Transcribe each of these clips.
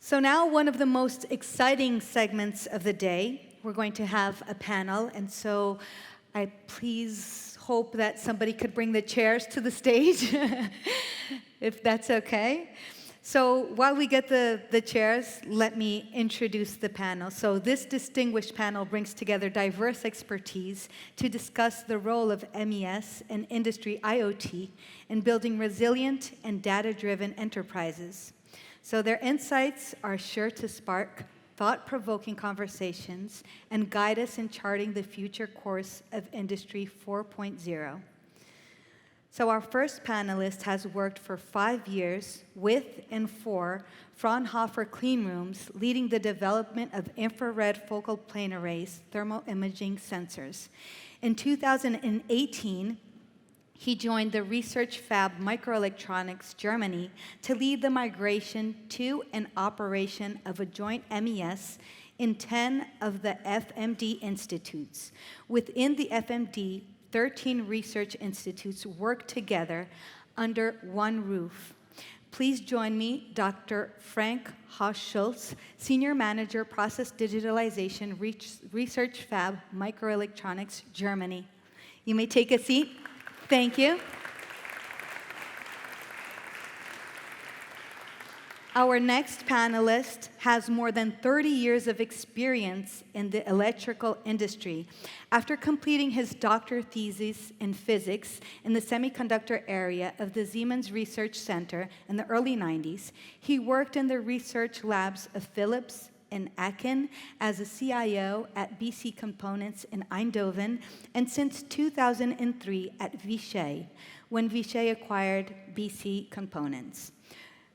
So now one of the most exciting segments of the day, we're going to have a panel, and so I please hope that somebody could bring the chairs to the stage, if that's okay. So while we get the chairs, let me introduce the panel. So this distinguished panel brings together diverse expertise to discuss the role of MES and industry IoT in building resilient and data-driven enterprises. So their insights are sure to spark thought-provoking conversations and guide us in charting the future course of Industry 4.0. So our first panelist has worked for 5 years with and for Fraunhofer Cleanrooms, leading the development of infrared focal plane arrays, thermal imaging sensors. In 2018, he joined the research fab Microelectronics, Germany, to lead the migration to and operation of a joint MES in 10 of the FMD institutes. Within the FMD, 13 research institutes work together under one roof. Please join me, Dr. Frank Hochschulz, Senior Manager, Process Digitalization, Research Fab, Microelectronics, Germany. You may take a seat. Thank you. Our next panelist has more than 30 years of experience in the electrical industry. After completing his doctoral thesis in physics in the semiconductor area of the Siemens Research Center in the early 90s, he worked in the research labs of Philips in Aachen as a CIO at BC Components in Eindhoven, and since 2003 at Vishay, when Vishay acquired BC Components.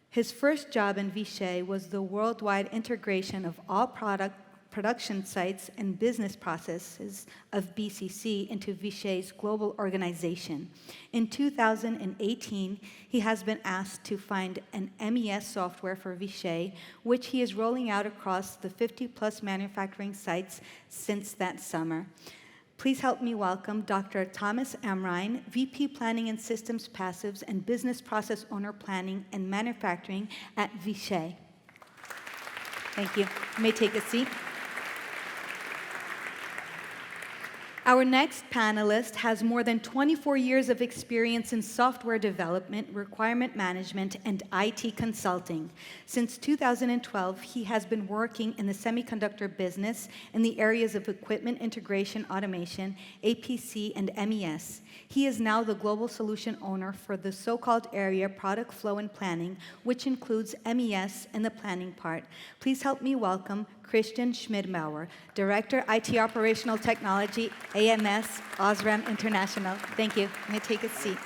His first job in Vishay was the worldwide integration of all production sites and business processes of BCC into Vishay's global organization. In 2018, he has been asked to find an MES software for Vishay, which he is rolling out across the 50-plus manufacturing sites since that summer. Please help me welcome Dr. Thomas Amrein, VP Planning and Systems Passives and Business Process Owner Planning and Manufacturing at Vishay. Thank you. You may take a seat. Our next panelist has more than 24 years of experience in software development, requirement management, and IT consulting. Since 2012, he has been working in the semiconductor business in the areas of equipment integration, automation, APC, and MES. He is now the global solution owner for the so-called area product flow and planning, which includes MES and the planning part. Please help me welcome Christian Schmidbauer, Director, IT Operational Technology, AMS, OSRAM International. Thank you. You may take a seat.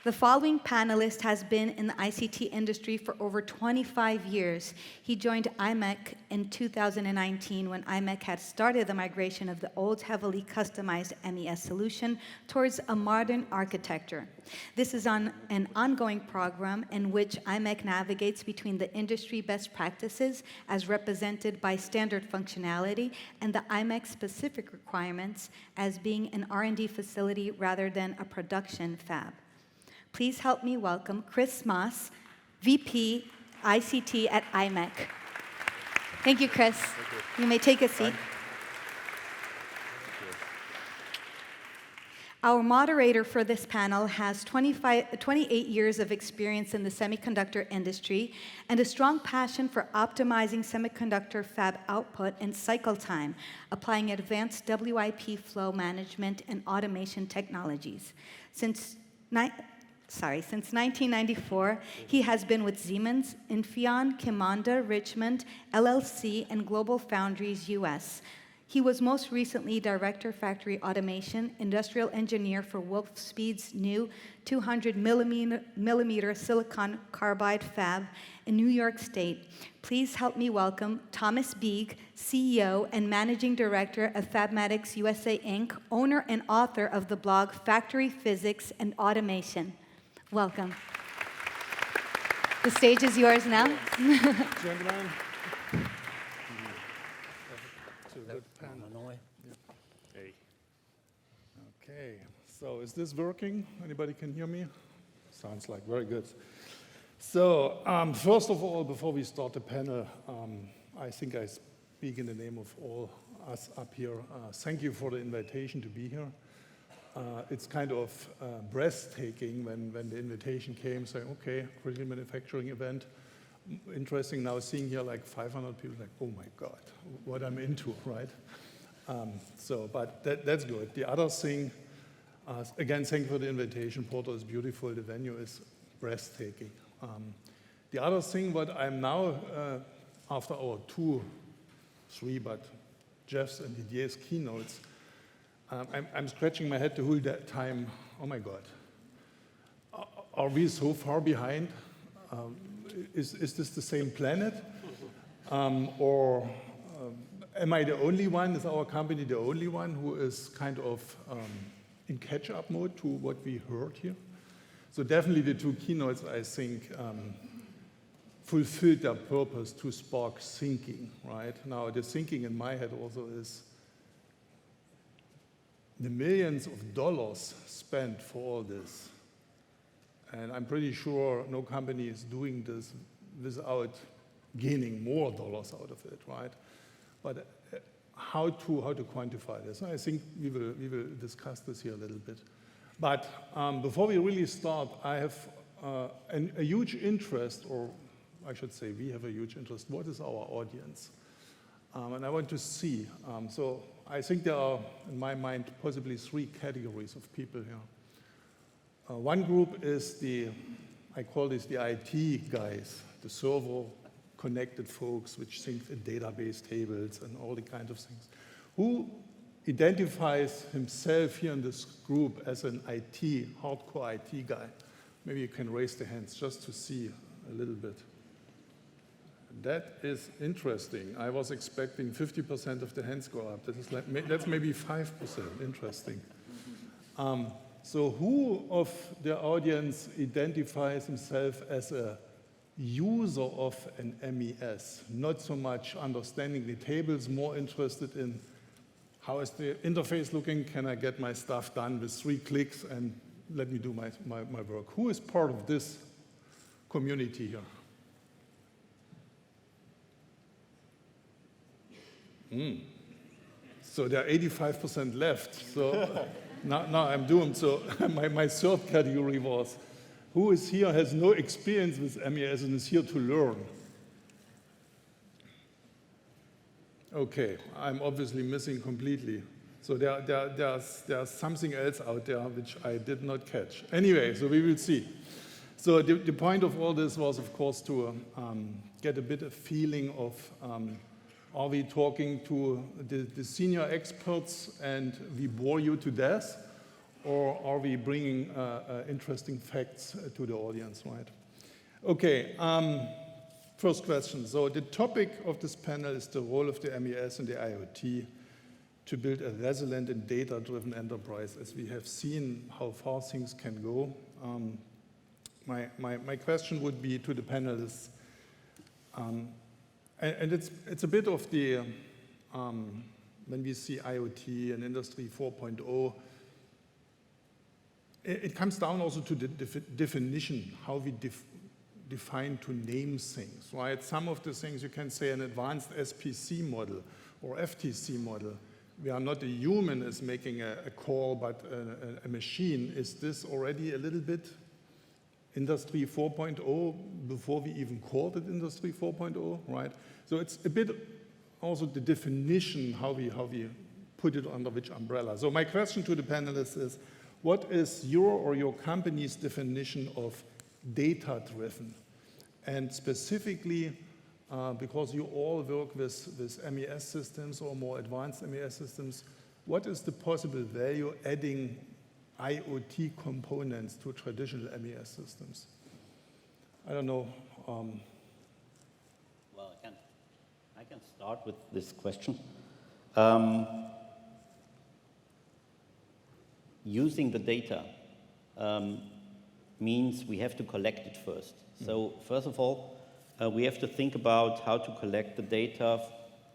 The following panelist has been in the ICT industry for over 25 years. He joined Imec in 2019 when Imec had started the migration of the old, heavily customized MES solution towards a modern architecture. This is an ongoing program in which Imec navigates between the industry best practices as represented by standard functionality and the Imec-specific requirements as being an R&D facility rather than a production fab. Please help me welcome Kris Maes, VP ICT at Imec. Thank you, Kris. Thank you. You may take a seat. Our moderator for this panel has 28 years of experience in the semiconductor industry and a strong passion for optimizing semiconductor fab output and cycle time, applying advanced WIP flow management and automation technologies. Since 1994, he has been with Siemens, Infineon, Qimonda, Richmond, LLC, and Global Foundries US. He was most recently Director Factory Automation, Industrial Engineer for Wolfspeed's new 200 millimeter silicon carbide fab in New York State. Please help me welcome Thomas Beeg, CEO and Managing Director of Fabmatics USA Inc., owner and author of the blog Factory Physics and Automation. Welcome. The stage is yours now. Gentlemen. Okay, so is this working? Anybody can hear me? Sounds like very good. So, first of all, before we start the panel, I think I speak in the name of all us up here. Thank you for the invitation to be here. It's kind of breathtaking when the invitation came, saying, okay, critical manufacturing event. Interesting now seeing here like 500 people, like, oh my God, what I'm into, right? But that's good. The other thing, again, thank you for the invitation. Porto is beautiful. The venue is breathtaking. The other thing, what I'm now, after our 3, but Jeff's and Didier's keynotes, I'm scratching my head the whole time. Oh my God, are we so far behind? Is this the same planet? Or am I the only one? Is our company the only one who is kind of in catch-up mode to what we heard here? So definitely the 2 keynotes, I think, fulfilled their purpose to spark thinking, right? Now, the thinking in my head also is the millions of dollars spent for all this. And I'm pretty sure no company is doing this without gaining more dollars out of it, right? But how to quantify this? I think we will discuss this here a little bit. But before we really start, I have a huge interest, or I should say we have a huge interest. What is our audience? And I want to see. So I think there are, in my mind, possibly 3 categories of people here. One group is I call this the IT guys, the server-connected folks, which think in database tables and all the kind of things. Who identifies himself here in this group as an hardcore IT guy? Maybe you can raise the hands just to see a little bit. That is interesting. I was expecting 50% of the hands go up. That's maybe 5%. Interesting. So who of the audience identifies himself as a user of an MES? Not so much understanding the tables, more interested in how is the interface looking? Can I get my stuff done with 3 clicks and let me do my work? Who is part of this community here? So there are 85% left. So now I'm doomed. So my 3rd category was, who is here has no experience with MES and is here to learn? Okay, I'm obviously missing completely. So there's something else out there which I did not catch. Anyway, so we will see. So the point of all this was, of course, to get a bit of feeling of, are we talking to the senior experts and we bore you to death? Or are we bringing interesting facts to the audience, right? Okay, first question. So the topic of this panel is the role of the MES and the IoT to build a resilient and data-driven enterprise, as we have seen how far things can go. My question would be to the panelists, and it's a bit of the, when we see IoT and Industry 4.0, it comes down also to the definition, how we define to name things, right? Some of the things you can say an advanced SPC model or FTC model, where not a human is making a call, but a machine. Is this already a little bit Industry 4.0 before we even called it Industry 4.0, right? So it's a bit also the definition, how we put it under which umbrella. So my question to the panelists is, what is your or your company's definition of data-driven? And specifically, because you all work with MES systems or more advanced MES systems, what is the possible value adding IoT components to traditional MES systems? I don't know. Well, I can start with this question. Using the data means we have to collect it first. So first of all, we have to think about how to collect the data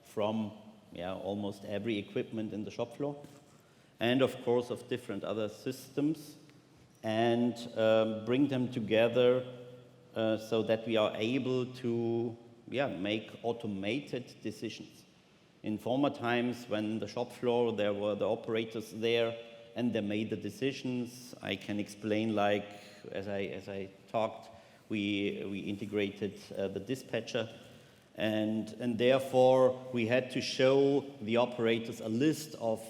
from almost every equipment in the shop floor, and of course of different other systems, and bring them together so that we are able to make automated decisions. In former times, when the shop floor, there were the operators there, and they made the decisions. I can explain, like, as I talked, we integrated the dispatcher, and therefore we had to show the operators a list of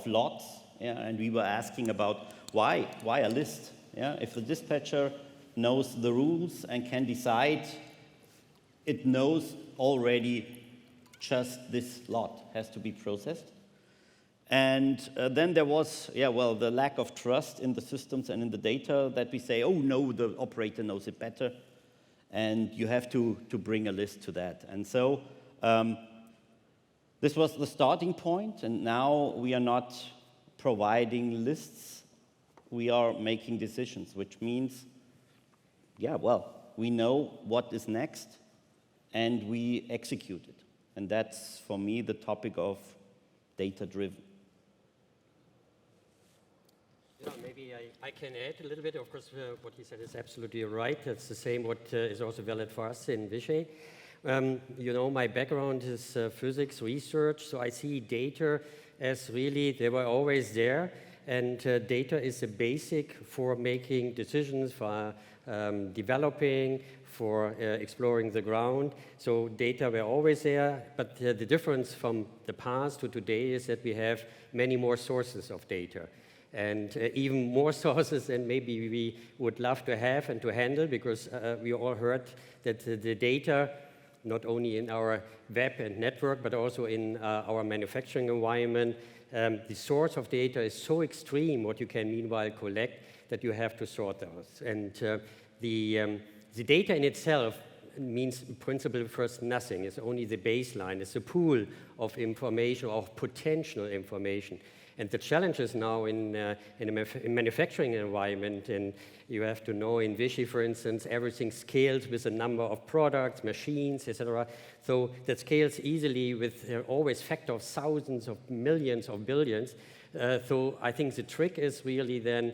lots, and we were asking about why a list? If the dispatcher knows the rules and can decide, it knows already just this lot has to be processed. And then there was, the lack of trust in the systems and in the data, that we say, oh no, the operator knows it better, and you have to bring a list to that. And so this was the starting point, and now we are not providing lists, we are making decisions, which means, we know what is next, and we execute it. And that's, for me, the topic of data-driven. Yeah, maybe I can add a little bit. Of course, what he said is absolutely right. That's the same what is also valid for us in Vishay. My background is physics research, so I see data as really, they were always there, and data is the basic for making decisions, for developing, for exploring the ground. So data were always there, but the difference from the past to today is that we have many more sources of data. And even more sources than maybe we would love to have and to handle, because we all heard that the data, not only in our web and network, but also in our manufacturing environment, the source of data is so extreme what you can meanwhile collect that you have to sort those. And the data in itself means, in principle, first nothing. It's only the baseline. It's a pool of information, of potential information. And the challenges now in a manufacturing environment, and you have to know in Vishay, for instance, everything scales with a number of products, machines, etc. So that scales easily with always factor of thousands of millions of billions. So I think the trick is really then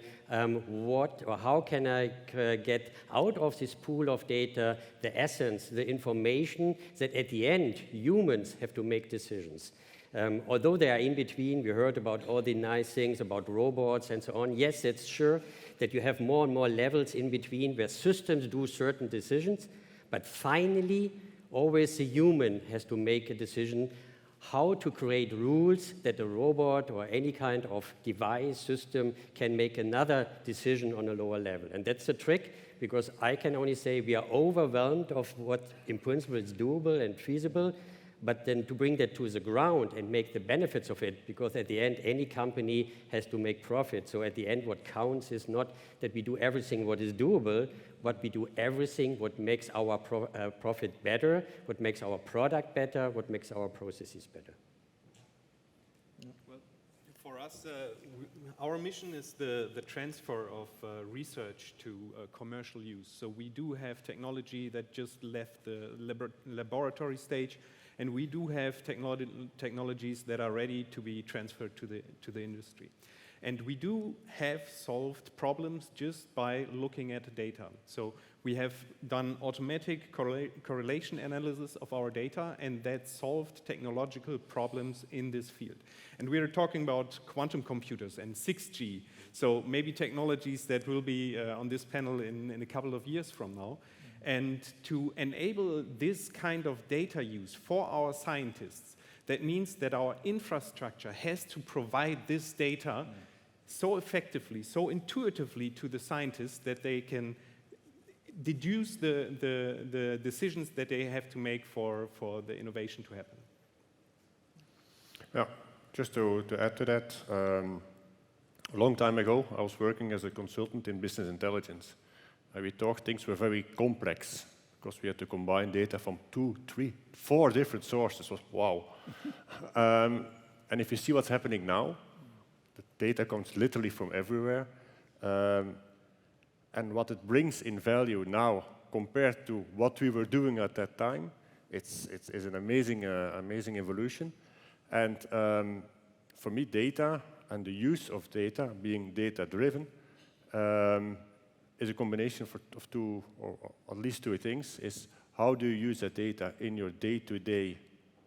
what or how can I get out of this pool of data the essence, the information that at the end humans have to make decisions. Although they are in between, we heard about all the nice things about robots and so on. Yes, it's sure that you have more and more levels in between where systems do certain decisions, but finally, always the human has to make a decision how to create rules that a robot or any kind of device system can make another decision on a lower level. And that's the trick, because I can only say we are overwhelmed of what in principle is doable and feasible, but then to bring that to the ground and make the benefits of it, because at the end, any company has to make profit. So at the end, what counts is not that we do everything what is doable, but we do everything what makes our profit better, what makes our product better, what makes our processes better. Well, for us, our mission is the transfer of research to commercial use. So we do have technology that just left the laboratory stage, and we do have technologies that are ready to be transferred to the industry. And we do have solved problems just by looking at data. So we have done automatic correlation analysis of our data, and that solved technological problems in this field. And we are talking about quantum computers and 6G, so maybe technologies that will be on this panel in a couple of years from now. And to enable this kind of data use for our scientists, that means that our infrastructure has to provide this data so effectively, so intuitively to the scientists that they can deduce the decisions that they have to make for the innovation to happen. Yeah, just to add to that, a long time ago, I was working as a consultant in business intelligence. We thought things were very complex because we had to combine data from 2, 3, 4 different sources. It was wow. And if you see what's happening now, the data comes literally from everywhere. And what it brings in value now compared to what we were doing at that time, it's an amazing evolution. And for me, data and the use of data, being data-driven, is a combination of two, or at least two things, is how do you use that data in your day-to-day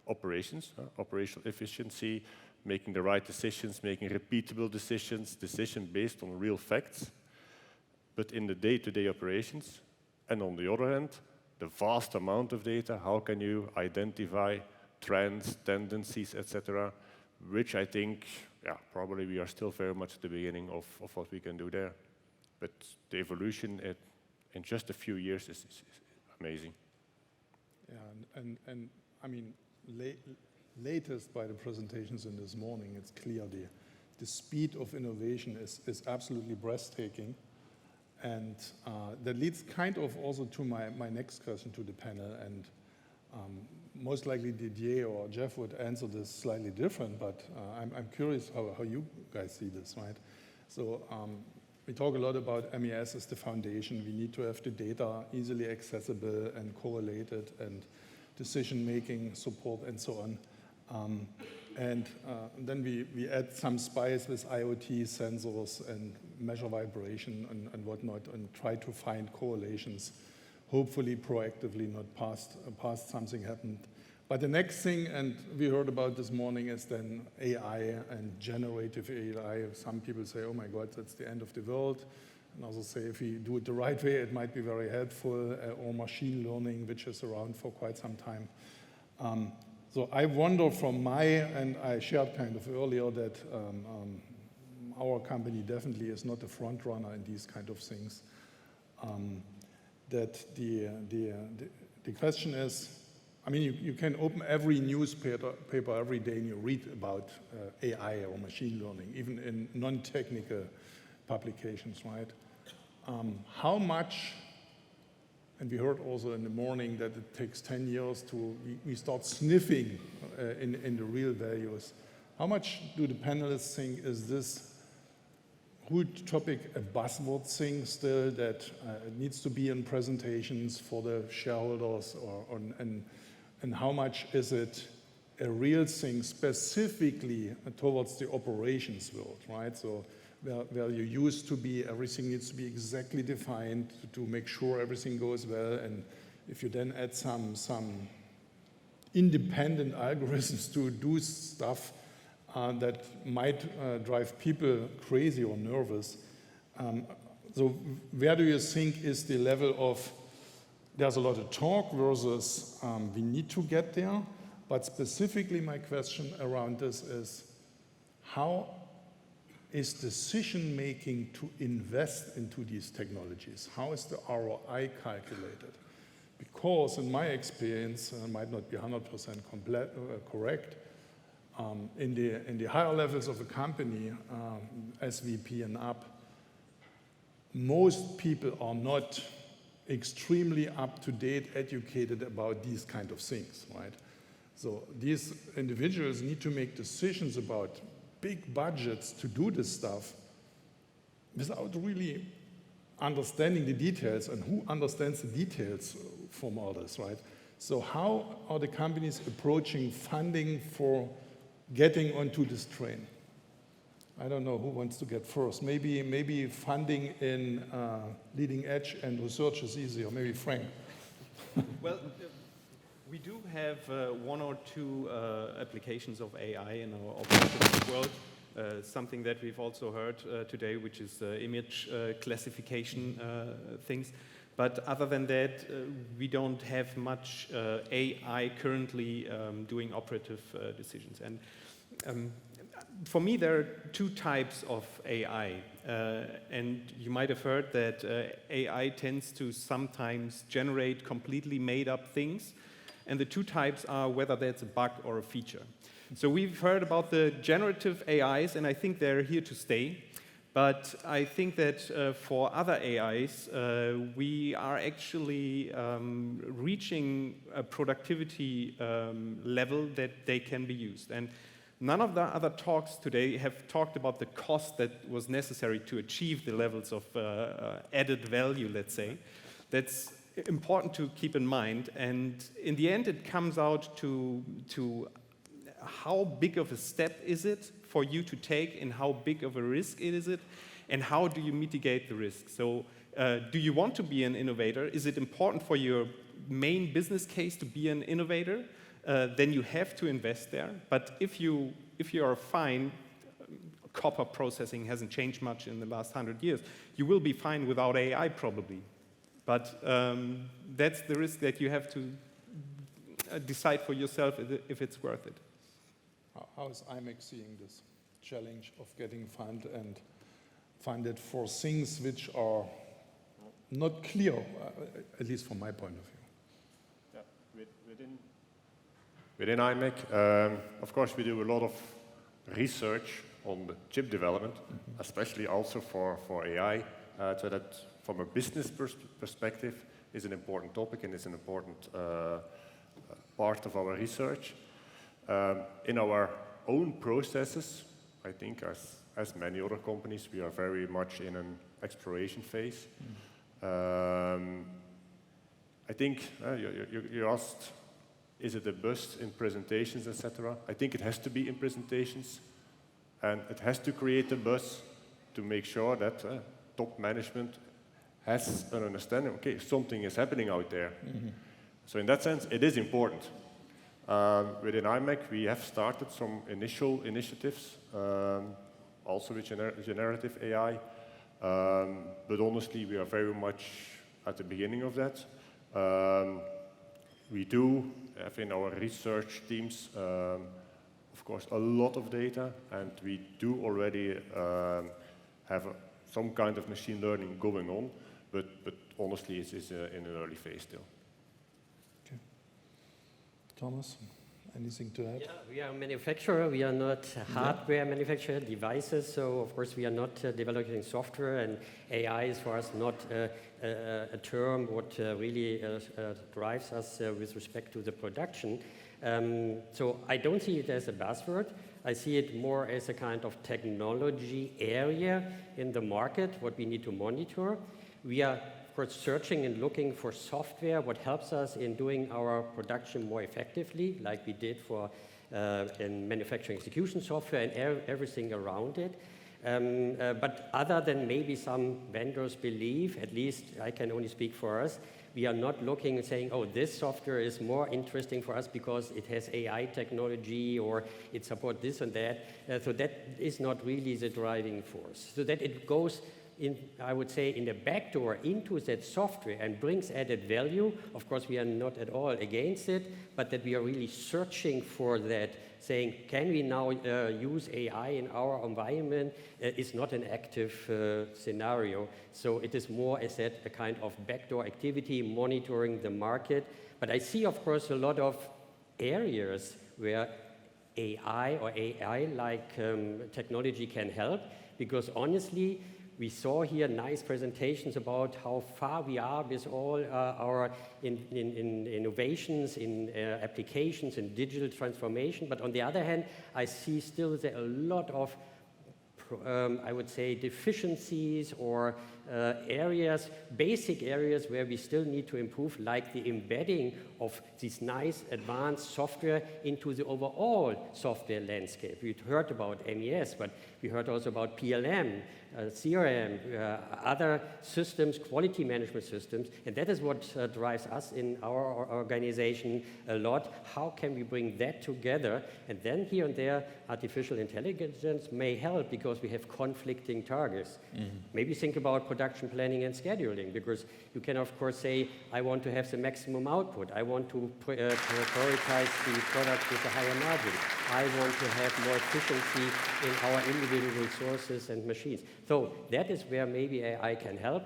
operations, operational efficiency, making the right decisions, making repeatable decisions based on real facts, but in the day-to-day operations. And on the other hand, the vast amount of data, how can you identify trends, tendencies, etc., which I think, yeah, probably we are still very much at the beginning of what we can do there. But the evolution in just a few years is amazing. Yeah, and I mean, latest by the presentations in this morning, it's clear the speed of innovation is absolutely breathtaking. And that leads kind of also to my next question to the panel. And most likely Didier or Jeff would answer this slightly different, but I'm curious how you guys see this, right? So we talk a lot about MES as the foundation. We need to have the data easily accessible and correlated and decision-making support and so on. And then we add some spice with IoT sensors and measure vibration and whatnot and try to find correlations, hopefully proactively, not past something happened. But the next thing, and we heard about this morning, is then AI and generative AI. Some people say, oh my God, that's the end of the world. And also say if we do it the right way, it might be very helpful, or machine learning, which is around for quite some time. So I wonder and I shared kind of earlier that our company definitely is not a front runner in these kind of things. That the question is, I mean, you can open every newspaper every day and you read about AI or machine learning, even in non-technical publications, right? How much, and we heard also in the morning that it takes 10 years to, we start sniffing in the real values. How much do the panelists think is this whole topic a buzzword thing still that needs to be in presentations for the shareholders, and how much is it a real thing specifically towards the operations world, right? So where you used to be, everything needs to be exactly defined to make sure everything goes well, and if you then add some independent algorithms to do stuff that might drive people crazy or nervous. So where do you think is the level of, there's a lot of talk versus we need to get there, but specifically my question around this is, how is decision-making to invest into these technologies? How is the ROI calculated? Because in my experience, might not be 100% correct, in the higher levels of a company, SVP and up, most people are not extremely up-to-date, educated about these kind of things, right? So these individuals need to make decisions about big budgets to do this stuff without really understanding the details, and who understands the details from all this, right? So how are the companies approaching funding for getting onto this train? I don't know who wants to get first. Maybe funding in leading edge and research is easier. Maybe Frank. Well, we do have one or two applications of AI in our operations world. Something that we've also heard today, which is image classification things. But other than that, we don't have much AI currently doing operative decisions. And for me, there are two types of AI. And you might have heard that AI tends to sometimes generate completely made-up things. And the two types are whether that's a bug or a feature. So we've heard about the generative AIs, and I think they're here to stay. But I think that for other AIs, we are actually reaching a productivity level that they can be used. And none of the other talks today have talked about the cost that was necessary to achieve the levels of added value, let's say. That's important to keep in mind. And in the end, it comes out to how big of a step is it for you to take, and how big of a risk is it, and how do you mitigate the risk? So do you want to be an innovator? Is it important for your main business case to be an innovator? Then you have to invest there. But if you are fine, copper processing hasn't changed much in the last 100 years, you will be fine without AI probably. But that's the risk that you have to decide for yourself if it's worth it. How is Imec seeing this challenge of getting funded for things which are not clear, at least from my point of view? Yeah, within Imec, of course, we do a lot of research on the chip development, especially also for AI, so that from a business perspective is an important topic and is an important part of our research. In our own processes, I think as many other companies, we are very much in an exploration phase. I think you asked, is it a buzz in presentations, etc.? I think it has to be in presentations, and it has to create a buzz to make sure that top management has an understanding, okay, something is happening out there. So in that sense, it is important. Within Imec, we have started some initial initiatives, also with generative AI, but honestly, we are very much at the beginning of that. We do have in our research teams, of course, a lot of data, and we do already have some kind of machine learning going on, but honestly, it's in an early phase still. Okay. Thomas, anything to add? Yeah, we are a manufacturer. We are not a hardware manufacturer, devices. So, of course, we are not developing software, and AI is for us not a term what really drives us with respect to the production. So I don't see it as a buzzword. I see it more as a kind of technology area in the market, what we need to monitor. We are, of course, searching and looking for software, what helps us in doing our production more effectively, like we did for in manufacturing execution software and everything around it. But other than maybe some vendors believe, at least I can only speak for us, we are not looking and saying, oh, this software is more interesting for us because it has AI technology or it supports this and that. So that is not really the driving force. So that it goes in, I would say, in the back door into that software and brings added value. Of course, we are not at all against it, but that we are really searching for that, saying, can we now use AI in our environment is not an active scenario. So it is more, as said, a kind of backdoor activity, monitoring the market. But I see, of course, a lot of areas where AI or AI-like technology can help, because honestly, we saw here nice presentations about how far we are with all our innovations, in applications, in digital transformation. But on the other hand, I see still there a lot of, I would say, deficiencies or areas, basic areas where we still need to improve, like the embedding of this nice advanced software into the overall software landscape. We heard about MES, but we heard also about PLM, CRM, other systems, quality management systems, and that is what drives us in our organization a lot. How can we bring that together? And then here and there, artificial intelligence may help because we have conflicting targets. Maybe think about production planning and scheduling, because you can, of course, say, I want to have the maximum output. I want to prioritize the product with a higher margin. I want to have more efficiency in our individual resources and machines. So that is where maybe AI can help.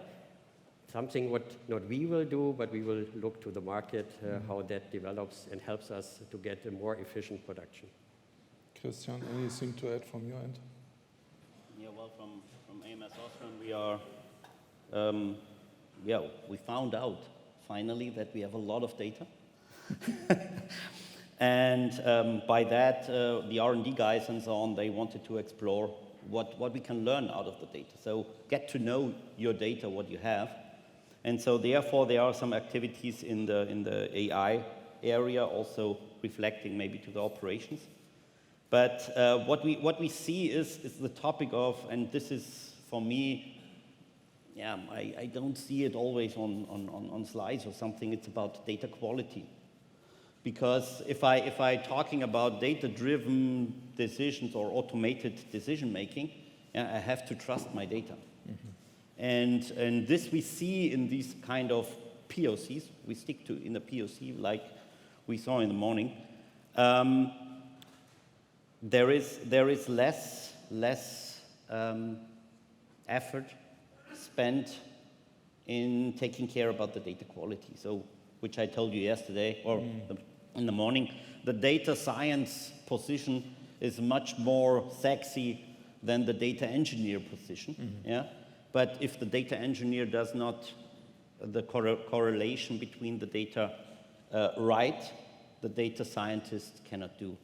Something what not we will do, but we will look to the market, how that develops and helps us to get a more efficient production. Christian, anything to add from your end? Yeah, well, from AMS OSRAM, we found out finally that we have a lot of data. And by that, the R&D guys and so on, they wanted to explore what we can learn out of the data. So get to know your data, what you have. And so therefore, there are some activities in the AI area also reflecting maybe to the operations. But what we see is the topic of, and this is for me, yeah, I don't see it always on slides or something. It's about data quality. Because if I talking about data-driven decisions or automated decision-making, yeah, I have to trust my data. And this we see in these kind of POCs. We stick to in the POC like we saw in the morning. There is less effort spent in taking care about the data quality. So, which I told you yesterday or in the morning, the data science position is much more sexy than the data engineer position. Yeah. But if the data engineer does not the correlation between the data right, the data scientist cannot do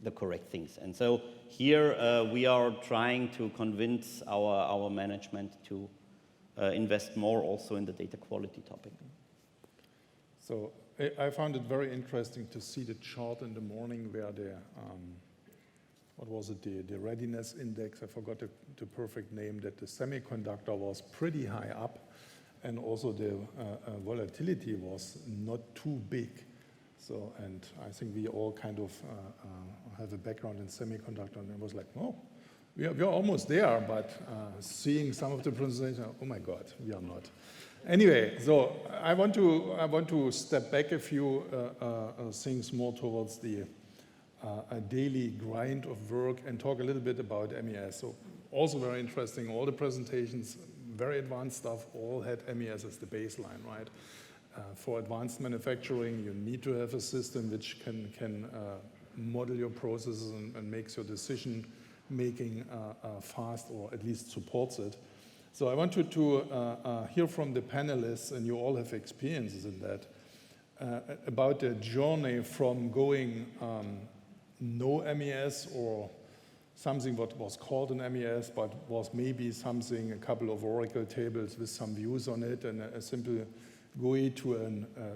the correct things. And so here we are trying to convince our management to invest more also in the data quality topic. So I found it very interesting to see the chart in the morning where the what was it, the readiness index, I forgot the perfect name, that the semiconductor was pretty high up, and also the volatility was not too big. So, and I think we all kind of have a background in semiconductor, and it was like, oh, we're almost there, but seeing some of the presentations, oh my God, we are not. Anyway, so I want to step back a few things more towards the a daily grind of work and talk a little bit about MES. So also very interesting, all the presentations, very advanced stuff, all had MES as the baseline, right? For advanced manufacturing, you need to have a system which can model your processes and makes your decision making fast, or at least supports it. So I want you to hear from the panelists, and you all have experiences in that, about the journey from going no MES or something what was called an MES, but was maybe something, a couple of Oracle tables with some views on it, and a simple GUI to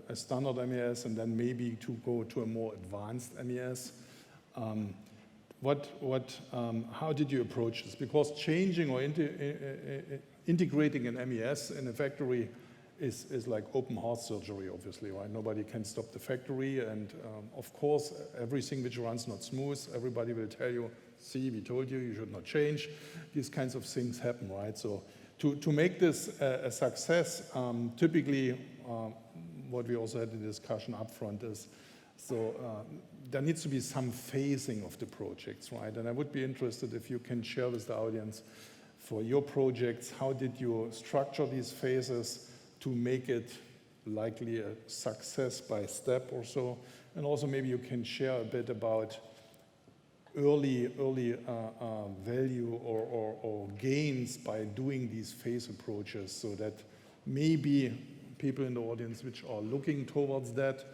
a standard MES, and then maybe to go to a more advanced MES. How did you approach this? Because changing or integrating an MES in a factory is like open heart surgery, obviously, right? Nobody can stop the factory, and of course, everything which runs not smooth, everybody will tell you, see, we told you, you should not change. These kinds of things happen, right? So to make this a success, typically, what we also had in the discussion up front is, so there needs to be some phasing of the projects, right? And I would be interested if you can share with the audience, for your projects, how did you structure these phases to make it likely a success by step or so? And also maybe you can share a bit about early value or gains by doing these phase approaches, so that maybe people in the audience which are looking towards that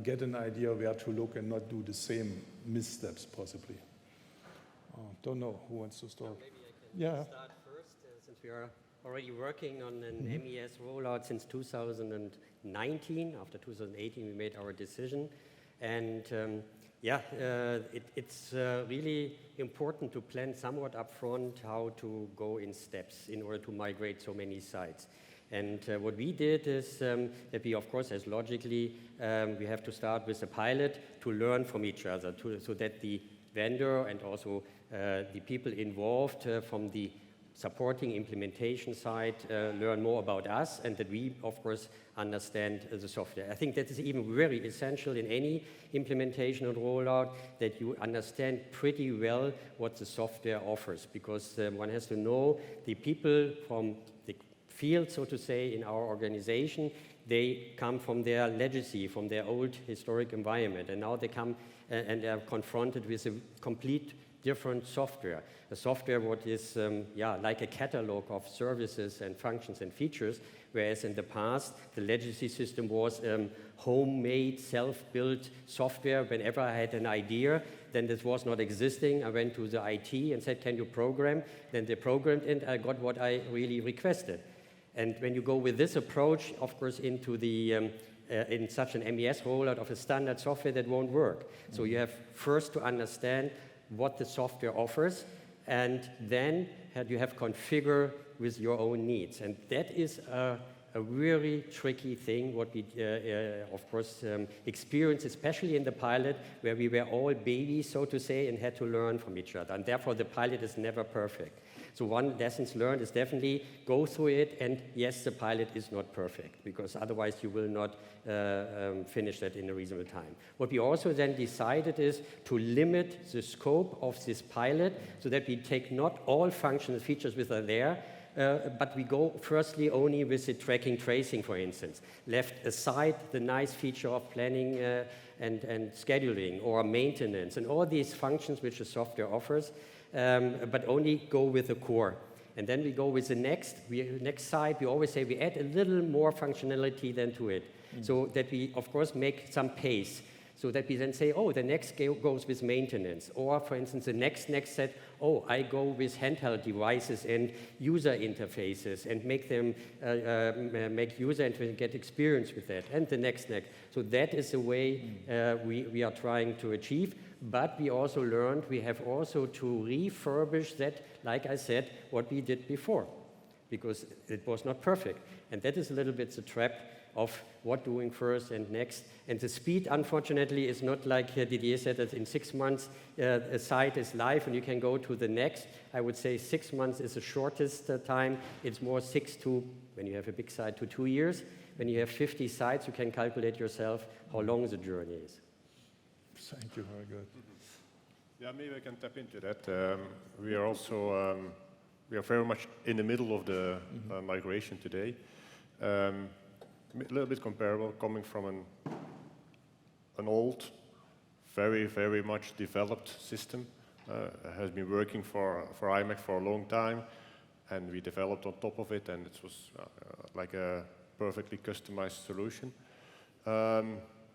get an idea where to look and not do the same missteps possibly. Don't know who wants to start. Maybe I can start first, since we are already working on an MES rollout since 2019. After 2018, we made our decision. And it's really important to plan somewhat upfront how to go in steps in order to migrate so many sites. And what we did is that we, of course, as logically, we have to start with a pilot to learn from each other, so that the vendor and also the people involved from the supporting implementation side learn more about us, and that we, of course, understand the software. I think that is even very essential in any implementation and rollout, that you understand pretty well what the software offers, because one has to know the people from the field, so to say, in our organization. They come from their legacy, from their old historic environment, and now they come and they are confronted with a complete different software. A software what is like a catalog of services and functions and features, whereas in the past the legacy system was homemade, self-built software. Whenever I had an idea, then this was not existing, I went to the IT and said, can you program? Then they programmed and I got what I really requested. And when you go with this approach, of course, into the in such an MES rollout of a standard software, that won't work. So you have first to understand what the software offers, and then you have configure with your own needs. And that is a really tricky thing, what we, of course, experienced, especially in the pilot, where we were all babies, so to say, and had to learn from each other. And therefore, the pilot is never perfect. So one lessons learned is definitely go through it, and yes, the pilot is not perfect, because otherwise you will not finish that in a reasonable time. What we also then decided is to limit the scope of this pilot so that we take not all functional features which are there, but we go firstly only with the tracking tracing, for instance. Left aside the nice feature of planning and scheduling or maintenance and all these functions which the software offers, but only go with the core. And then we go with the next side. We always say we add a little more functionality than to it, so that we, of course, make some pace. So that we then say, oh, the next goes with maintenance. Or, for instance, the next set, oh, I go with handheld devices and user interfaces and make them make user and get experience with that. And the next. So that is the way we are trying to achieve. But we also learned we have also to refurbish that, like I said, what we did before, because it was not perfect. And that is a little bit the trap of what doing first and next. And the speed, unfortunately, is not like Didier said that in 6 months a site is live and you can go to the next. I would say 6 months is the shortest time. It's more 6 to, when you have a big site, to 2 years. When you have 50 sites, you can calculate yourself how long the journey is. Thank you, very good. Yeah, maybe I can tap into that. We are also we are very much in the middle of the migration today. A little bit comparable, coming from an old, very, very much developed system. Has been working for Imec for a long time, and we developed on top of it, and it was like a perfectly customized solution.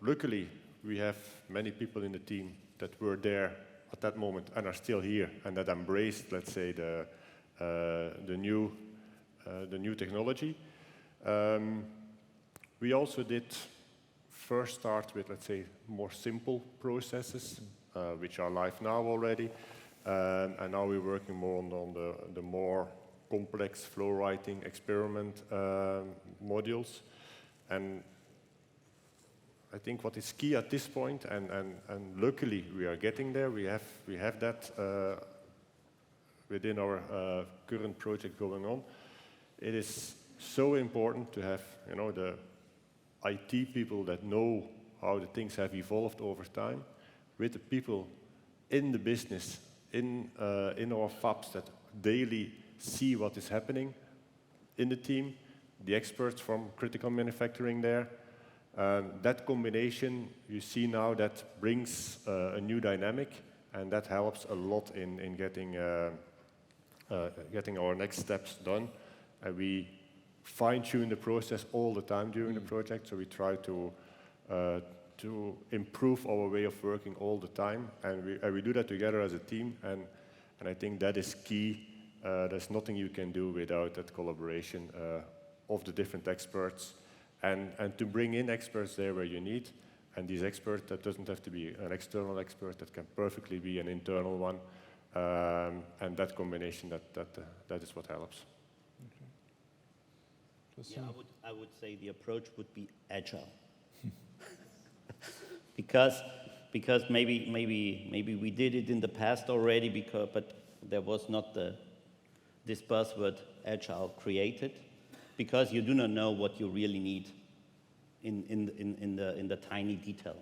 Luckily, we have many people in the team that were there at that moment and are still here, and that embraced, let's say, the new technology. We also did first start with, let's say, more simple processes, which are live now already, and now we're working more on the more complex flow writing experiment modules. And I think what is key at this point, and luckily we are getting there, we have that within our current project going on. It is so important to have, you know, the IT people that know how the things have evolved over time, with the people in the business, in our fabs that daily see what is happening in the team, the experts from critical manufacturing there. That combination, you see now, that brings a new dynamic, and that helps a lot in getting our next steps done. And we fine-tune the process all the time during the project, so we try to improve our way of working all the time, and we do that together as a team, and I think that is key. There's nothing you can do without that collaboration of the different experts, and to bring in experts there where you need, and these experts, that doesn't have to be an external expert, that can perfectly be an internal one, and that combination, that is what helps. Yeah, I would say the approach would be agile. because maybe we did it in the past already, but there was not this buzzword agile created, because you do not know what you really need in the tiny detail.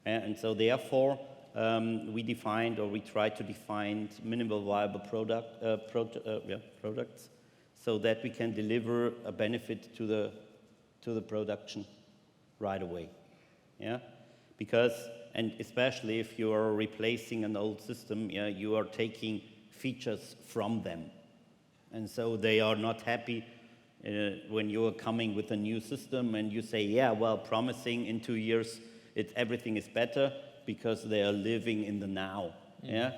And so therefore we defined, or we tried to define, minimal viable products, so that we can deliver a benefit to the production right away. Yeah, because, and especially if you are replacing an old system, yeah, you are taking features from them, and so they are not happy when you are coming with a new system and you say, yeah, well, promising in 2 years everything is better, because they are living in the now. Yeah.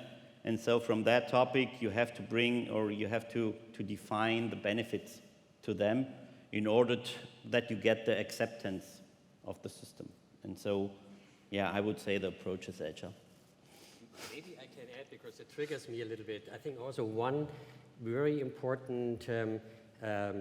And so from that topic, you have to bring, or you have to define the benefits to them in order that you get the acceptance of the system. And so, yeah, I would say the approach is agile. Maybe I can add, because it triggers me a little bit. I think also one very important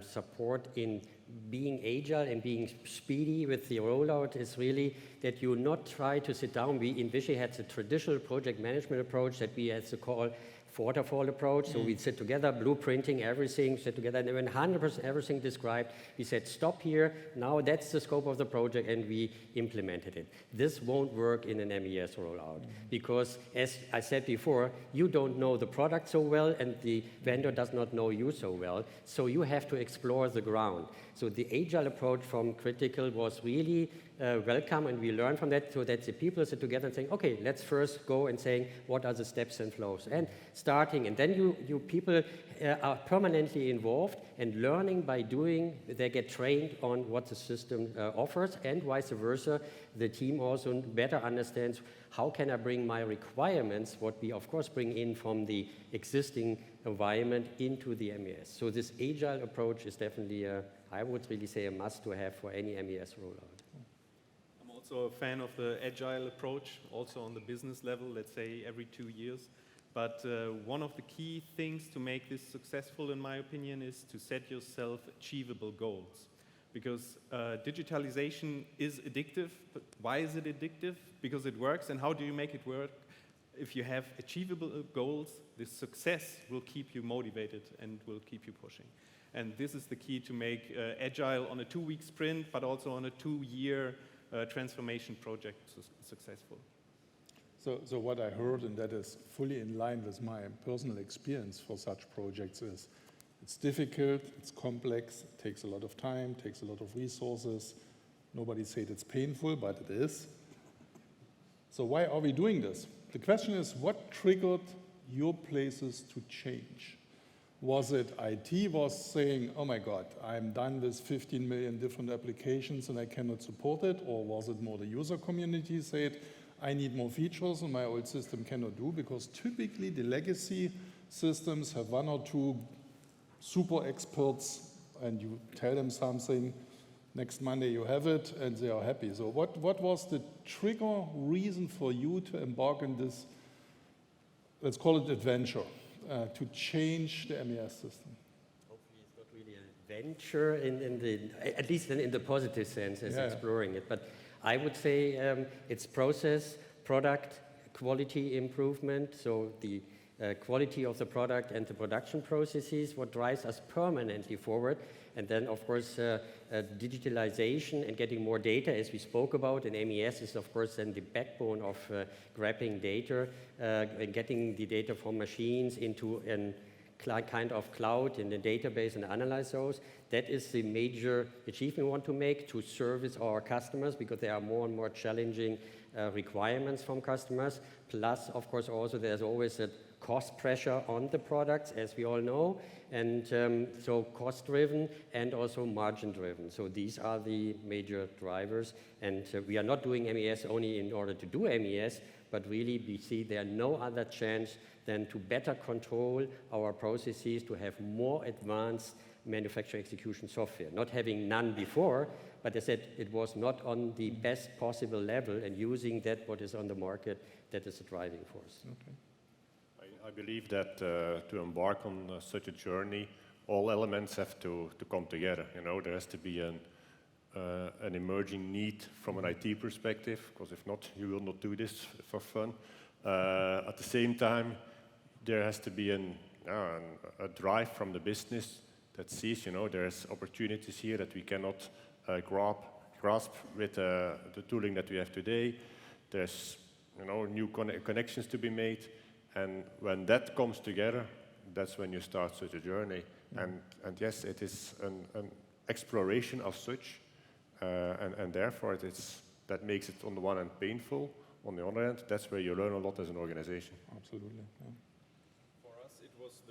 support in being agile and being speedy with the rollout is really that you not try to sit down. We in Vishay had the traditional project management approach that we had to call waterfall approach. So we sit together, blueprinting everything, sit together, and when 100% everything described, we said, stop here, now that's the scope of the project, and we implemented it. This won't work in an MES rollout, because as I said before, you don't know the product so well, and the vendor does not know you so well, so you have to explore the ground. So the agile approach from Critical was really welcome, and we learned from that, so that the people sit together and saying, okay, let's first go and saying, what are the steps and flows? And starting, and then you people are permanently involved and learning by doing. They get trained on what the system offers, and vice versa. The team also better understands how can I bring my requirements, what we of course bring in from the existing environment, into the MES. So this agile approach is definitely, I would really say, a must to have for any MES rollout. I'm also a fan of the agile approach, also on the business level, let's say every 2 years. But one of the key things to make this successful, in my opinion, is to set yourself achievable goals. Because digitalization is addictive. But why is it addictive? Because it works. And how do you make it work? If you have achievable goals, the success will keep you motivated and will keep you pushing. And this is the key to make agile on a 2-week sprint, but also on a 2-year transformation project successful. So what I heard, and that is fully in line with my personal experience for such projects, is it's difficult, it's complex, it takes a lot of time, takes a lot of resources. Nobody said it's painful, but it is. So why are we doing this? The question is, what triggered your places to change? Was it IT was saying, oh my God, I'm done with 15 million different applications and I cannot support it? Or was it more the user community said, I need more features and my old system cannot do? Because typically the legacy systems have 1 or 2 super experts, and you tell them something, next Monday you have it, and they are happy. So what was the trigger reason for you to embark on this, let's call it adventure, to change the MES system? Hopefully it's not really an adventure, at least in the positive sense as exploring it. But I would say it's process, product, quality improvement, so the quality of the product and the production processes, what drives us permanently forward. And then, of course, digitalization and getting more data, as we spoke about, and MES is, of course, then the backbone of grabbing data and getting the data from machines into a kind of cloud in the database and analyze those. That is the major achievement we want to make to service our customers, because there are more and more challenging requirements from customers. Plus, of course, also there's always a cost pressure on the products, as we all know, and so cost-driven and also margin-driven. So these are the major drivers, and we are not doing MES only in order to do MES, but really we see there no other chance than to better control our processes, to have more advanced manufacturing execution software. Not having none before, but I said it was not on the best possible level, and using that what is on the market, that is a driving force. Okay. I believe that to embark on such a journey, all elements have to come together. You know, there has to be an emerging need from an IT perspective, because if not, you will not do this for fun. At the same time, there has to be a drive from the business that sees, you know, there's opportunities here that we cannot grasp with the tooling that we have today. There's, you know, new connections to be made. And when that comes together, that's when you start such a journey. And yes, it is an exploration of such, and therefore that makes it on the one hand painful, on the other hand, that's where you learn a lot as an organization. Absolutely. Yeah. For us, it was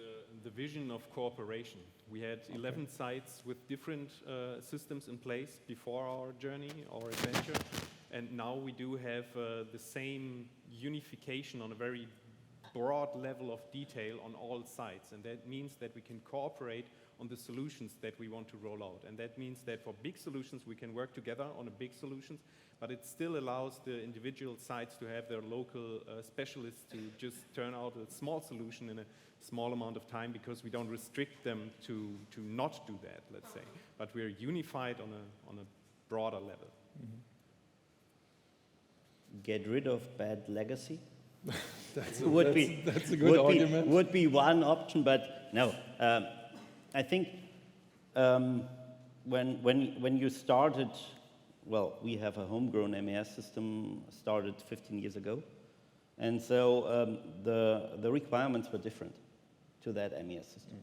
the vision of cooperation. We had 11 sites with different systems in place before our journey, our adventure, and now we do have the same unification on a very broad level of detail on all sites, and that means that we can cooperate on the solutions that we want to roll out. And that means that for big solutions, we can work together on a big solutions, but it still allows the individual sites to have their local specialists to just turn out a small solution in a small amount of time, because we don't restrict them to not do that, let's say. But we're unified on a broader level. Get rid of bad legacy. That's a good would argument. Would be one option, but no. I think when you started, well, we have a homegrown MES system started 15 years ago, and so the requirements were different to that MES system.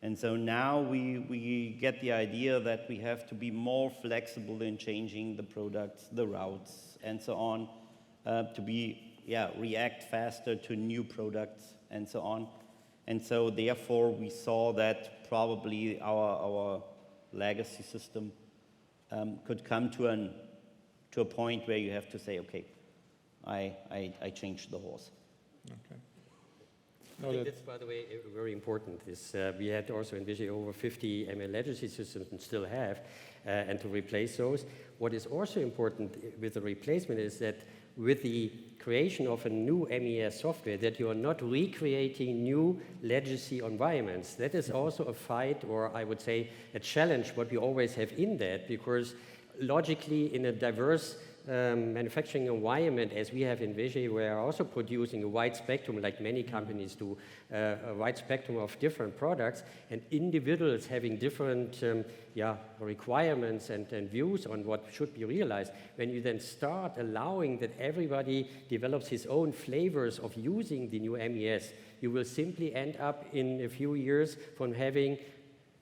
And so now we get the idea that we have to be more flexible in changing the products, the routes, and so on, to react faster to new products and so on. And so therefore we saw that probably our legacy system could come to a point where you have to say, okay, I changed the horse. Okay. I think that's, by the way, very important. We had also in Vishay over 50 ML legacy systems and still have, and to replace those. What is also important with the replacement is that with the creation of a new MES software, that you are not recreating new legacy environments. That is also a fight, or I would say a challenge, what we always have in that, because logically in a diverse manufacturing environment, as we have in Vishay, we are also producing a wide spectrum, like many companies do, a wide spectrum of different products, and individuals having different requirements and views on what should be realized. When you then start allowing that everybody develops his own flavors of using the new MES, you will simply end up in a few years from having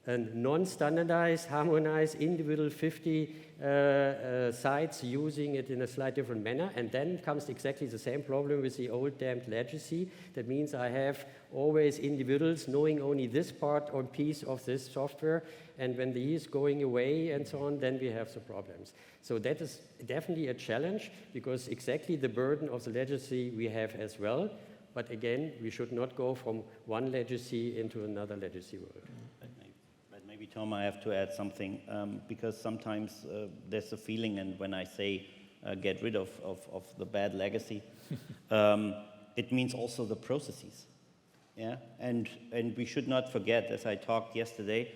a non-standardized, harmonized, individual 50 sites using it in a slightly different manner, and then comes exactly the same problem with the old damned legacy. That means I have always individuals knowing only this part or piece of this software, and when the is going away and so on, then we have the problems. So that is definitely a challenge, because exactly the burden of the legacy we have as well, but again, we should not go from one legacy into another legacy world. Maybe, Tom, I have to add something, because sometimes there's a feeling, and when I say get rid of the bad legacy, it means also the processes. Yeah? And we should not forget, as I talked yesterday,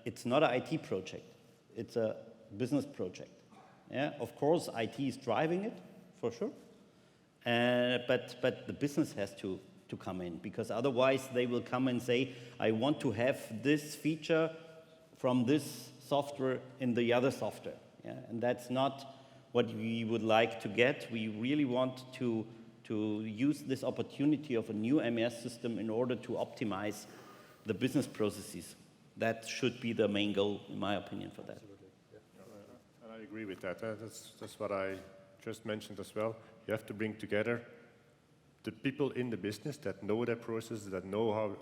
it's not an IT project, it's a business project. Yeah? Of course, IT is driving it, for sure, but the business has to come in, because otherwise they will come and say, I want to have this feature from this software in the other software. Yeah? And that's not what we would like to get. We really want to use this opportunity of a new MES system in order to optimize the business processes. That should be the main goal, in my opinion, for that. And I agree with that. That's what I just mentioned as well. You have to bring together the people in the business that know their processes, that know how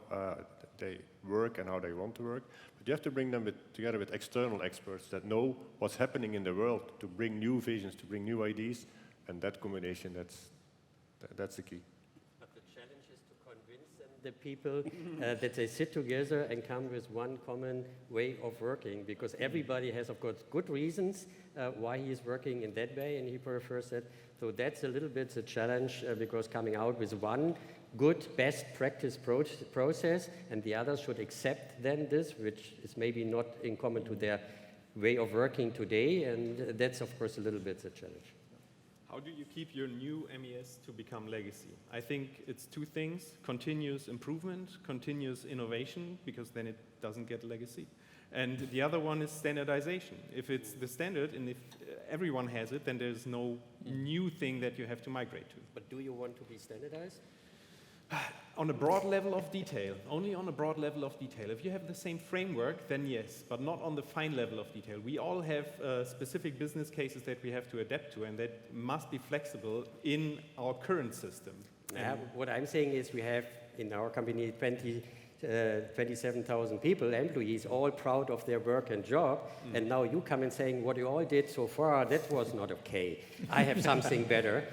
they work and how they want to work. But you have to bring them together with external experts that know what's happening in the world, to bring new visions, to bring new ideas, and that combination, that's the key. But the challenge is to convince them, the people, that they sit together and come with one common way of working, because everybody has, of course, good reasons why he is working in that way, and he prefers that. So that's a little bit the challenge, because coming out with one good best practice process, and the others should accept then this, which is maybe not in common to their way of working today, and that's of course a little bit the challenge. How do you keep your new MES to become legacy? I think it's two things: continuous improvement, continuous innovation, because then it doesn't get legacy. And the other one is standardization. If it's the standard and if everyone has it, then there's no new thing that you have to migrate to. But do you want to be standardized? On a broad level of detail, only on a broad level of detail. If you have the same framework, then yes, but not on the fine level of detail. We all have specific business cases that we have to adapt to, and that must be flexible in our current system. What I'm saying is we have in our company 27,000 people, employees, all proud of their work and job, and now you come and saying what you all did so far, that was not okay. I have something better.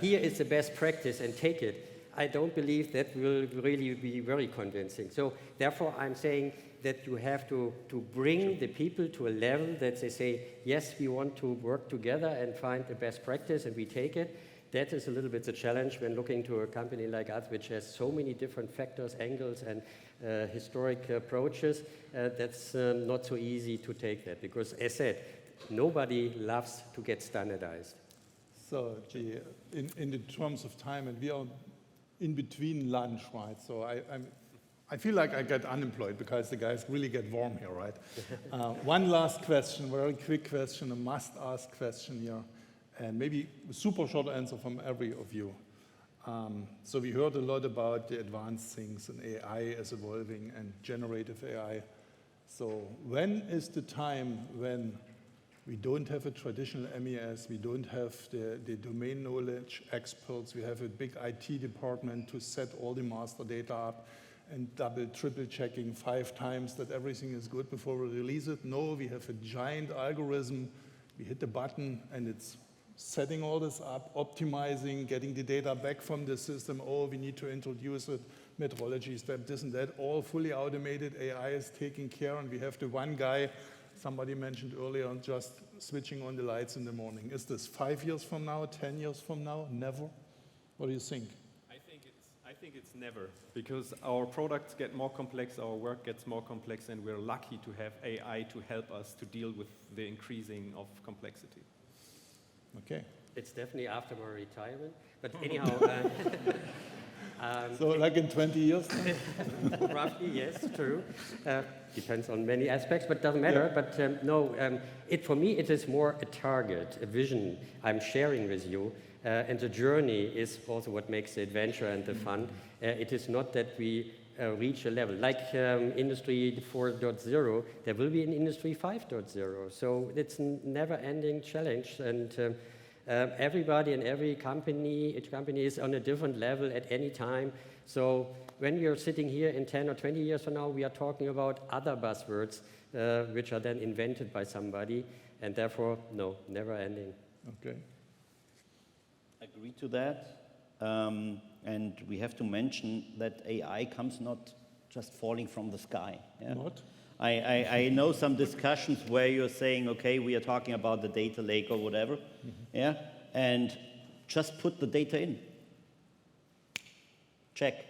Here is the best practice, and take it. I don't believe that will really be very convincing. So therefore, I'm saying that you have to bring the people to a level that they say, yes, we want to work together and find the best practice, and we take it. That is a little bit the challenge when looking to a company like us, which has so many different factors, angles, and historic approaches. That's not so easy to take that, because as said, nobody loves to get standardized. So in the terms of time, and we are in between lunch, right? So I feel like I get unemployed because the guys really get warm here, right? One last question, very quick question, a must-ask question here, and maybe a super short answer from every of you. So we heard a lot about the advanced things, and AI is evolving, and generative AI. So when is the time when we don't have a traditional MES, we don't have the domain knowledge experts, we have a big IT department to set all the master data up and double, triple checking 5 times that everything is good before we release it? No, we have a giant algorithm, we hit the button and it's setting all this up, optimizing, getting the data back from the system. Oh, we need to introduce it, metrology step, this and that, all fully automated. AI is taking care, and we have the one guy, somebody mentioned earlier, just switching on the lights in the morning. Is this 5 years from now, 10 years from now? Never? What do you think? I think it's never, because our products get more complex, our work gets more complex, and we're lucky to have AI to help us to deal with the increasing of complexity. Okay. It's definitely after my retirement, but anyhow. So like in 20 years? Roughly, yes, true. Depends on many aspects, but doesn't matter. Yeah. But no, for me, it is more a target, a vision I'm sharing with you. And the journey is also what makes the adventure and the fun. It is not that we reach a level. Like Industry 4.0, there will be an Industry 5.0. So it's a never-ending challenge. And everybody and every company, each company is on a different level at any time. So when you're sitting here in 10 or 20 years from now, we are talking about other buzzwords, which are then invented by somebody. And therefore, no, never-ending. Okay. Agree to that. And we have to mention that AI comes not just falling from the sky. Yeah? Not? I know some discussions where you're saying, okay, we are talking about the data lake or whatever, yeah, and just put the data in. Check.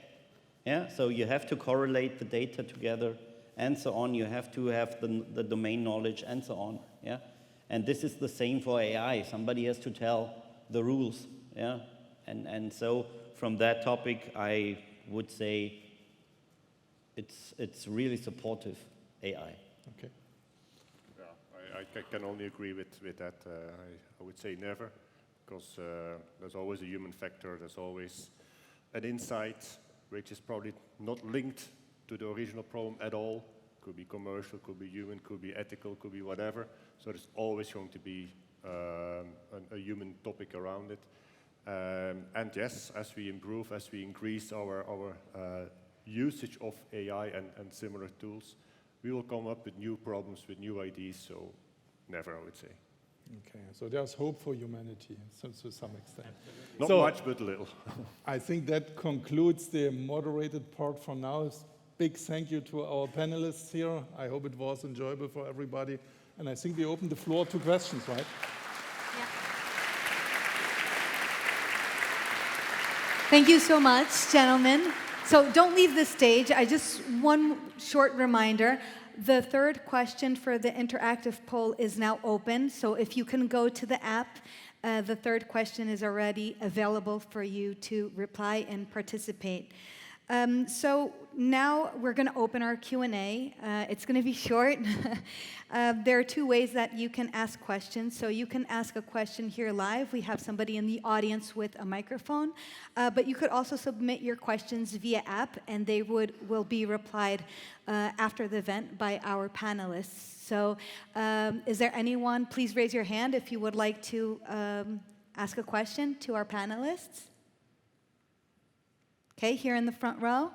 Yeah, so you have to correlate the data together and so on. You have to have the domain knowledge and so on. Yeah, and this is the same for AI. Somebody has to tell the rules. Yeah, and so from that topic, I would say it's really supportive, AI. Okay. Yeah, I can only agree with that. I would say never, because there's always a human factor. There's always an insight which is probably not linked to the original problem at all. Could be commercial, could be human, could be ethical, could be whatever. So there's always going to be a human topic around it. And yes, as we improve, as we increase our usage of AI and similar tools, we will come up with new problems, with new ideas, so never, I would say. Okay, so there's hope for humanity to some extent. Not so, much, but a little. I think that concludes the moderated part for now. Big thank you to our panelists here. I hope it was enjoyable for everybody. And I think we open the floor to questions, right? Yeah. Thank you so much, gentlemen. So don't leave the stage. One short reminder. The third question for the interactive poll is now open. So if you can go to the app, the third question is already available for you to reply and participate. So now we're going to open our Q&A. It's going to be short. There are 2 ways that you can ask questions. So you can ask a question here live. We have somebody in the audience with a microphone. But you could also submit your questions via app, and they will be replied after the event by our panelists. So is there anyone? Please raise your hand if you would like to ask a question to our panelists. Okay, here in the front row.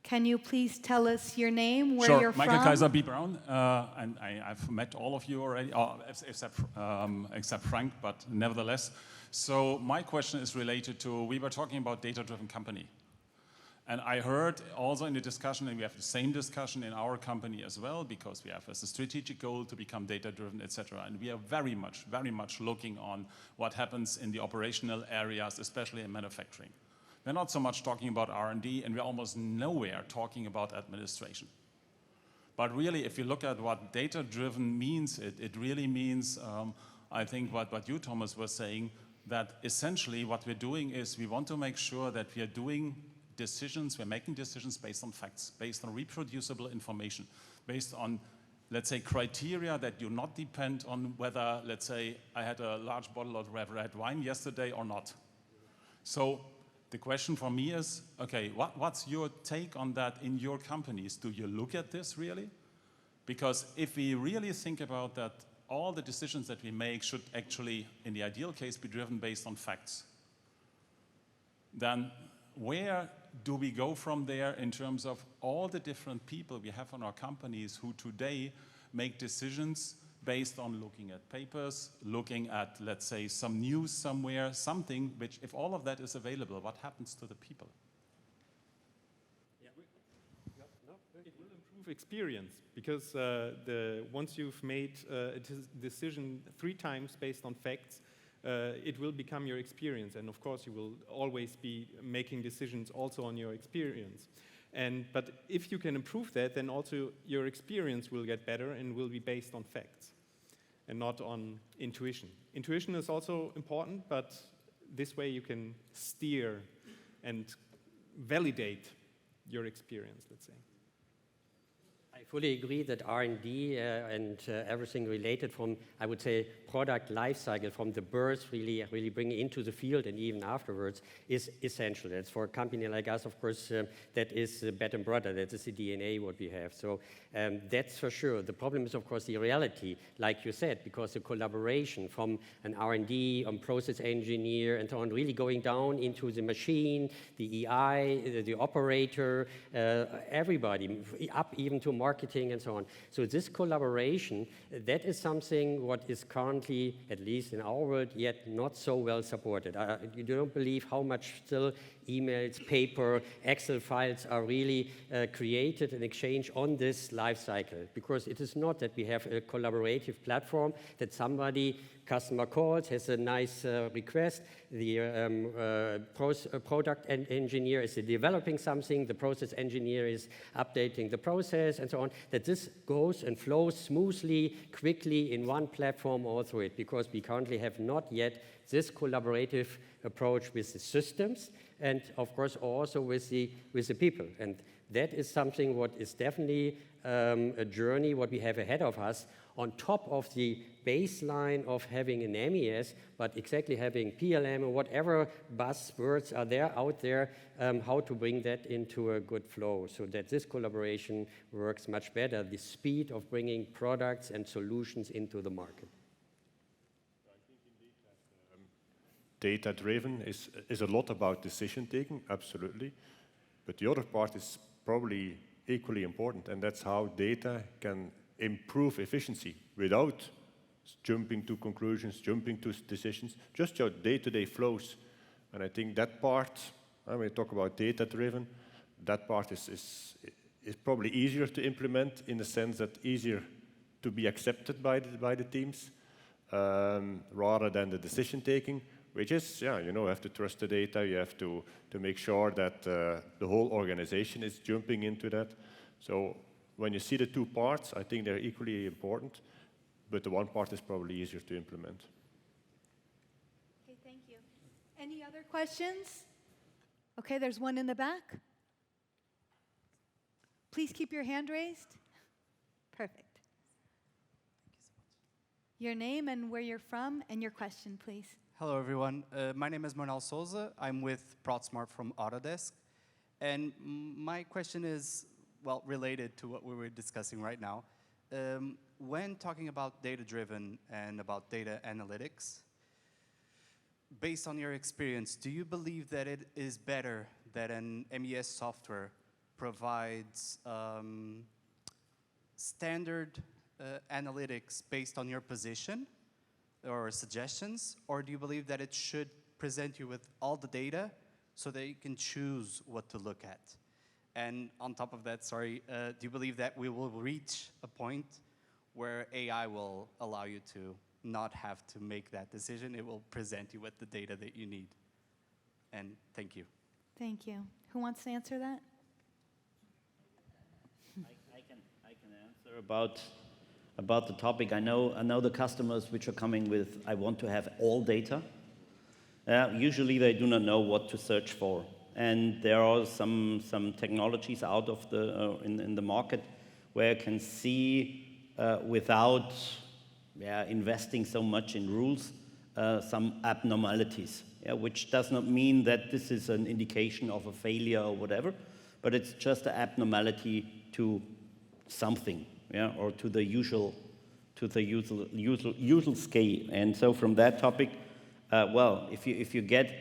Can you please tell us your name, where you're from? Michael Kaiser, B. Brown, and I've met all of you already, except Frank, but nevertheless. So my question is related to, we were talking about data-driven company. And I heard also in the discussion, and we have the same discussion in our company as well, because we have as a strategic goal to become data-driven, etc. And we are very much looking on what happens in the operational areas, especially in manufacturing. We're not so much talking about R&D, and we're almost nowhere talking about administration. But really, if you look at what data-driven means, it really means, I think what you, Thomas, was saying, that essentially what we're doing is we want to make sure that we are doing decisions, we're making decisions based on facts, based on reproducible information, based on, let's say, criteria that do not depend on whether, let's say, I had a large bottle of red wine yesterday or not. So the question for me is, okay, what's your take on that in your companies? Do you look at this really? Because if we really think about that, all the decisions that we make should actually, in the ideal case, be driven based on facts. Then where do we go from there in terms of all the different people we have in our companies who today make decisions based on looking at papers, looking at, let's say, some news somewhere, something which, if all of that is available, what happens to the people? It will improve experience, because once you've made a decision 3 times based on facts, it will become your experience, and of course you will always be making decisions also on your experience. But if you can improve that, then also your experience will get better and will be based on facts and not on intuition. Intuition is also important, but this way you can steer and validate your experience, let's say. I fully agree that R&D and everything related from, I would say, product life cycle, from the birth really bring into the field and even afterwards, is essential. That's for a company like us, of course, that is the bread and butter, that is the DNA what we have. So that's for sure. The problem is, of course, the reality, like you said, because the collaboration from an R&D, process engineer, and so on, really going down into the machine, the EI, the operator, everybody, up even to marketing and so on. So this collaboration, that is something what is currently, at least in our world, yet not so well supported. You don't believe how much still emails, paper, Excel files are really created and exchanged on this life cycle, because it is not that we have a collaborative platform that somebody, customer calls, has a nice request, the product engineer is developing something, the process engineer is updating the process and so on, that this goes and flows smoothly, quickly in one platform all through it, because we currently have not yet this collaborative approach with the systems and of course also with the people. And that is something what is definitely a journey what we have ahead of us, on top of the baseline of having an MES, but exactly having PLM or whatever buzzwords are there out there, how to bring that into a good flow so that this collaboration works much better, the speed of bringing products and solutions into the market. I think indeed that data-driven is a lot about decision-taking, absolutely, but the other part is probably equally important, and that's how data can improve efficiency without jumping to conclusions, jumping to decisions, just your day-to-day flows. And I think that part, when we talk about data-driven, that part is probably easier to implement, in the sense that easier to be accepted by the teams, rather than the decision-taking, which is, you have to trust the data, you have to make sure that the whole organization is jumping into that. So when you see the 2 parts, I think they're equally important, but the one part is probably easier to implement. Okay, thank you. Any other questions? Okay, there's one in the back. Please keep your hand raised. Perfect. Your name and where you're from, and your question, please. Hello, everyone. My name is Manuel Souza. I'm with ProtSmart from Autodesk. And my question is, well, related to what we were discussing right now. When talking about data-driven and about data analytics, based on your experience, do you believe that it is better that an MES software provides standard analytics based on your position, or suggestions, or do you believe that it should present you with all the data so that you can choose what to look at? And on top of that, sorry, do you believe that we will reach a point where AI will allow you to not have to make that decision? It will present you with the data that you need. And thank you. Thank you. Who wants to answer that? I can answer about the topic. I know the customers which are coming with, I want to have all data. Usually they do not know what to search for. And there are some technologies out of in the market where you can see without investing so much in rules, some abnormalities, which does not mean that this is an indication of a failure or whatever, but it's just an abnormality to something, or to the usual scale. And so from that topic, well, if you get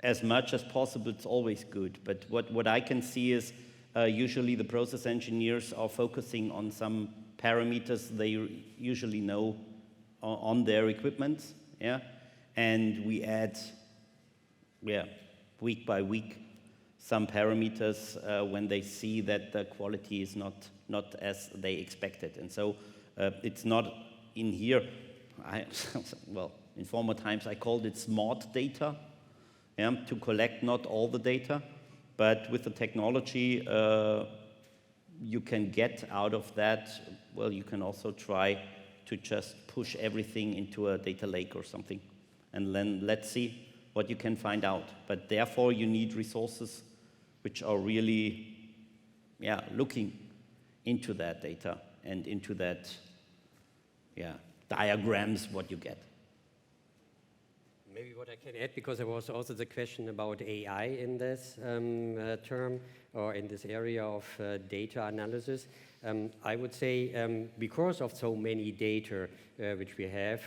as much as possible, it's always good. But what I can see is usually the process engineers are focusing on some parameters they usually know on their equipment, and we add, week by week, some parameters when they see that the quality is not as they expected. And so it's not in here. Well, in former times I called it smart data, to collect not all the data, but with the technology you can get out of that. Well, you can also try to just push everything into a data lake or something, and then let's see what you can find out. But therefore you need resources which are really looking into that data and into that diagrams what you get. Maybe what I can add, because there was also the question about AI in this term, or in this area of data analysis. I would say because of so many data which we have,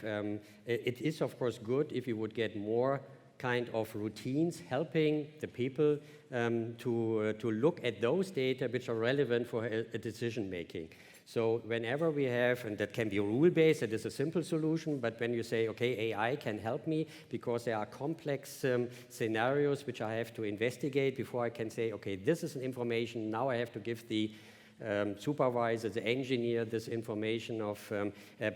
it is of course good if you would get more kind of routines helping the people to look at those data which are relevant for a decision making. So whenever we have, and that can be rule-based, that is a simple solution, but when you say, okay, AI can help me because there are complex scenarios which I have to investigate before I can say, okay, this is an information, now I have to give the supervisor, the engineer, this information of,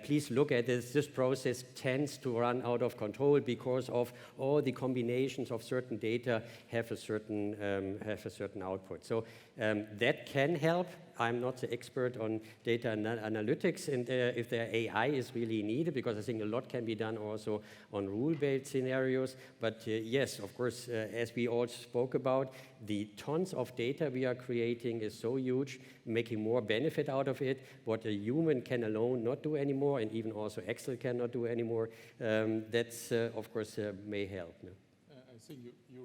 please look at this. This process tends to run out of control because of all the combinations of certain data have a certain output. So that can help. I'm not the expert on data analytics, and if the AI is really needed, because I think a lot can be done also on rule-based scenarios. But yes, of course, as we all spoke about, the tons of data we are creating is so huge, making more benefit out of it, what a human can alone not do anymore, and even also Excel cannot do anymore. That's, of course, may help. No? I think you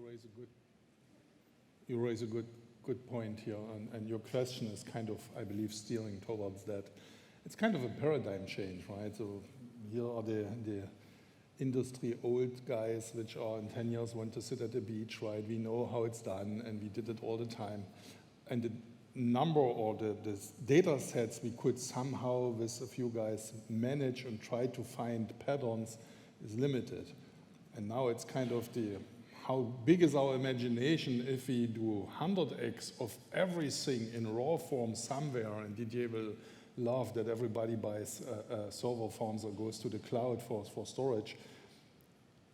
raise a good point here, and your question is kind of, I believe, steering towards that. It's kind of a paradigm change, right? So here are the industry old guys which are in 10 years want to sit at the beach, right? We know how it's done, and we did it all the time. And the number or the data sets we could somehow, with a few guys, manage and try to find patterns is limited. And now it's kind of how big is our imagination if we do 100x of everything in raw form somewhere, and Didier will laugh that everybody buys server farms or goes to the cloud for storage.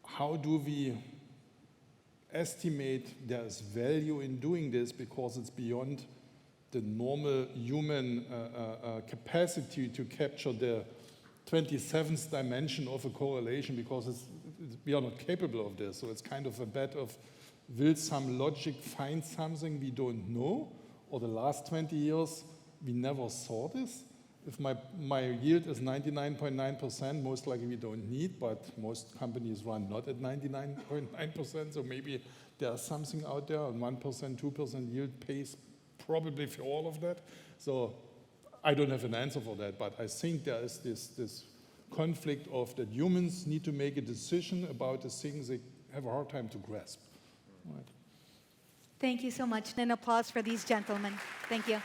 How do we estimate there's value in doing this, because it's beyond the normal human capacity to capture the 27th dimension of a correlation, because we are not capable of this. So it's kind of a bet of, will some logic find something we don't know? Or the last 20 years, we never saw this? If my yield is 99.9%, most likely we don't need, but most companies run not at 99.9%, so maybe there's something out there, and 1%, 2% yield pays probably for all of that. So I don't have an answer for that, but I think there is this conflict of that humans need to make a decision about the things they have a hard time to grasp. Right. Thank you so much. An applause for these gentlemen. Thank you.